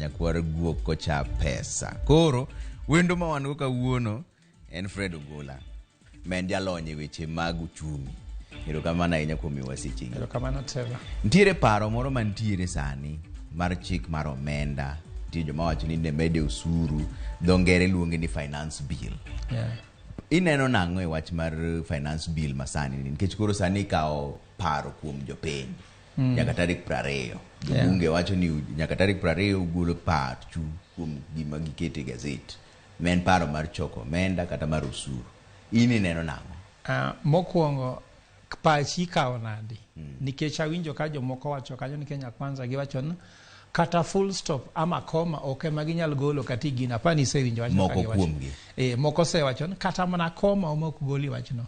nyakwar guok kocha pesa. Koro wendo ma wan go kawuono en Fred Ogolla, men jalony e weche mag uchumi. Erokamano ahinya kuom miwa seche. Erokamano tela. Ntiere paro moro mantiere sani mar chik mar omenda, nitie joma wacho ni ne mede osuru, dho ngere luonge ni finance bill. Yeah. Ineno nang'o e wach mar finance bill masani, nikech koro sani ikawo paro kuom jopiny nyaka tarik 20. Bunge wacho ni nyaka tarik 20 ugolo pacho kuom gima gikete gazet. Men paro mar choko omenda kata mar osuru. Ini neno nang'o? Mokwongo pachi kawo nadi. Nikech awinjo ka jomoko wacho kanyo ni Kenya Kwanza giwacho ni kata full stop ama koma ok ema ginyal golo kata gina apani sewinjo wacho moko kuomgi. Moko sewacho ni kata mana koma omok goli wachno.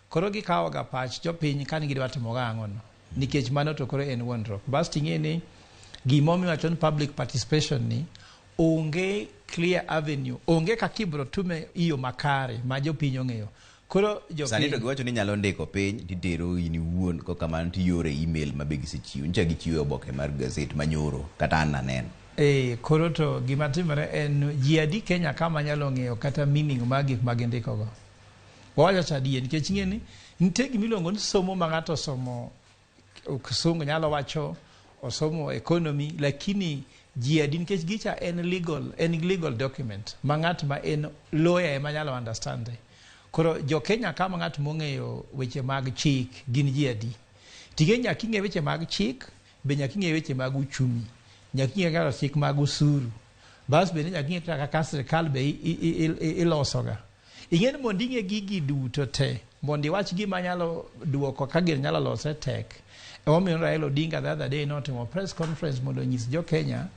Koro gikawo ga pach jopiny kan gidwa timo gang'o no. Nikech mano to koro en wondruok. Bas ting'e ni gimomi wacho ni public participation ni onge clear avenue, onge kakibro tume iyo makare ma jopiny ong'eyo. Koro jopiny sani to giwacho ni nyalo ndiko piny titero in iwuon ko kamano tiyore email ma be gisechiwo, ncha gichiwo oboke mar gazet manyoro kata an naneno. Koro to gima timore en ji adi Kenya kama nyalo ng'eyo kata meaning mag gik ma gindikogo. Wawacho chadie nikech ing'eni nitie gimiluongo ni somo ma ng'ato osomo kisungu nyalo wacho osomo economy, lakini ji adi nikech gicha en legal document ma ng'at ma en lawyer ema nyalo understand. Koro jo Kenya kama ng'at mong'eyo weche mag chik gin ji adi. Tige nyaka ing'e weche mag chik, be nyaka ing'e weche mag uchumi, nyaka ing'e kaka chik mag osuru. Bas bende nyaka ing'e kaka sirkal be ilosoga. Ing'e ni mondo ing'e gigi duto te, mondo iwach gima nyalo duoko ka gir nyalo lose tek. Emomiyo Raila Odinga the other day notimo press conference mondo nyis jo Kenya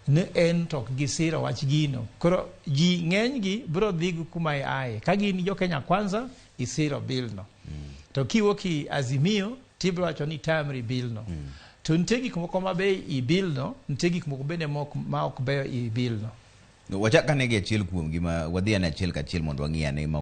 ne en tok gisiro wach gino. Koro ji ng'eny gi bro dhi kuma aye. Ka gin jo Kenya Kwanza isiro bill no. To kiwoki Azimio tibro wacho ni tamri bill no. To nitie gik moko mabe i bill no, nitie gik moko bende ma ok beyo i bill no. Wachaka negi achiel kuom gima wadhi ane achiel kachiel mondo wang'i ane